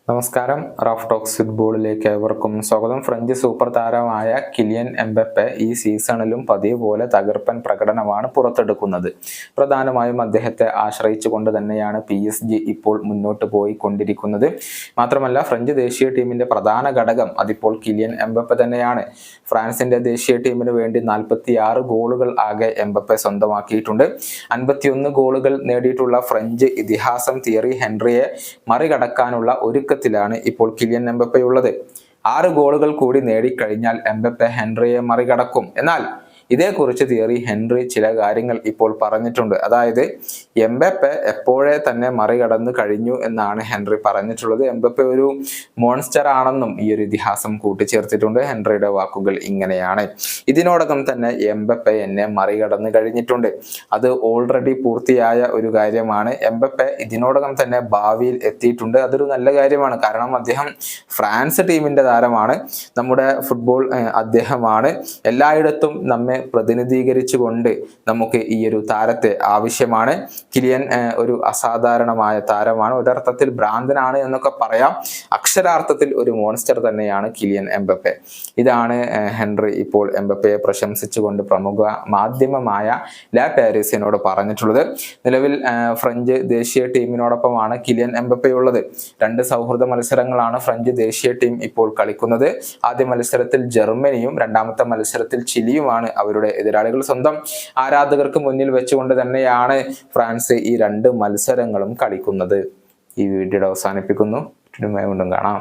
നമസ്കാരം. Raf talks ഫുട്ബോളിലേക്ക് ഏവർക്കും സ്വാഗതം. ഫ്രഞ്ച് സൂപ്പർ താരമായ കിലിയൻ എംബപ്പെ ഈ സീസണിലും പതിവ് പോലെ തകർപ്പൻ പ്രകടനമാണ് പുറത്തെടുക്കുന്നത്. പ്രധാനമായും അദ്ദേഹത്തെ ആശ്രയിച്ചുകൊണ്ട് തന്നെയാണ് PSG ഇപ്പോൾ മുന്നോട്ട് പോയിക്കൊണ്ടിരിക്കുന്നത്. മാത്രമല്ല, ഫ്രഞ്ച് ദേശീയ ടീമിന്റെ പ്രധാന ഘടകം അതിപ്പോൾ കിലിയൻ എംബപ്പെ തന്നെയാണ്. ഫ്രാൻസിന്റെ ദേശീയ ടീമിന് വേണ്ടി 46 ഗോളുകൾ ആകെ എംബപ്പെ സ്വന്തമാക്കിയിട്ടുണ്ട്. 51 ഗോളുകൾ നേടിയിട്ടുള്ള ഫ്രഞ്ച് ഇതിഹാസം തിയറി ഹെൻറിയെ മറികടക്കാനുള്ള ഒരുക്കത്തിലാണ് ഇപ്പോൾ കിലിയൻ എംബപ്പെ ഉള്ളത്. 6 ഗോളുകൾ കൂടി നേടിക്കഴിഞ്ഞാൽ എംബപ്പെ ഹെൻറിയെ മറികടക്കും. എന്നാൽ ഇതേക്കുറിച്ച് തിയറി ഹെൻറി ചില കാര്യങ്ങൾ ഇപ്പോൾ പറഞ്ഞിട്ടുണ്ട്. അതായത് എംബപ്പെ എപ്പോഴേ തന്നെ മറികടന്നു കഴിഞ്ഞു എന്നാണ് ഹെൻറി പറഞ്ഞിട്ടുള്ളത്. എംബപ്പെ ഒരു മോൺസ്റ്റർ ആണെന്നും ഈ ഒരു ഇതിഹാസം കൂട്ടിച്ചേർത്തിട്ടുണ്ട്. ഹെൻറിയുടെ വാക്കുകൾ ഇങ്ങനെയാണ്: ഇതിനോടകം തന്നെ എംബപ്പെ എന്നെ മറികടന്നു കഴിഞ്ഞിട്ടുണ്ട്. അത് ഓൾറെഡി പൂർത്തിയായ ഒരു കാര്യമാണ്. എംബപ്പെ ഇതിനോടകം തന്നെ ഭാവിയിൽ എത്തിയിട്ടുണ്ട്. അതൊരു നല്ല കാര്യമാണ്. കാരണം അദ്ദേഹം ഫ്രാൻസ് ടീമിന്റെ താരമാണ്. നമ്മുടെ ഫുട്ബോൾ അദ്ദേഹമാണ്. എല്ലായിടത്തും നമ്മെ പ്രതിനിധീകരിച്ചുകൊണ്ട് നമുക്ക് ഈ ഒരു താരത്തെ ആവശ്യമാണ്. കിലിയൻ ഒരു അസാധാരണമായ താരമാണ്. ഒരർത്ഥത്തിൽ ഭ്രാന്തനാണ് എന്നൊക്കെ പറയാം. അക്ഷരാർത്ഥത്തിൽ ഒരു മോൺസ്റ്റർ തന്നെയാണ് കിലിയൻ എംബപ്പെ. ഇതാണ് ഹെൻറി ഇപ്പോൾ എംബപ്പയെ പ്രശംസിച്ചുകൊണ്ട് പ്രമുഖ മാധ്യമമായ ലാ പാരീസിനോട് പറഞ്ഞിട്ടുള്ളത്. നിലവിൽ ഫ്രഞ്ച് ദേശീയ ടീമിനോടൊപ്പമാണ് കിലിയൻ എംബപ്പെ ഉള്ളത്. 2 സൗഹൃദ മത്സരങ്ങളാണ് ഫ്രഞ്ച് ദേശീയ ടീം ഇപ്പോൾ കളിക്കുന്നത്. ആദ്യ മത്സരത്തിൽ ജർമ്മനിയും രണ്ടാമത്തെ മത്സരത്തിൽ ചിലിയുമാണ് അവരുടെ എതിരാളികൾ. സ്വന്തം ആരാധകർക്ക് മുന്നിൽ വെച്ചുകൊണ്ട് തന്നെയാണ് ഫ്രാൻസ് ഈ 2 മത്സരങ്ങളും കളിക്കുന്നത്. ഈ വീഡിയോ അവസാനിപ്പിക്കുന്നു. വീണ്ടും കാണാം.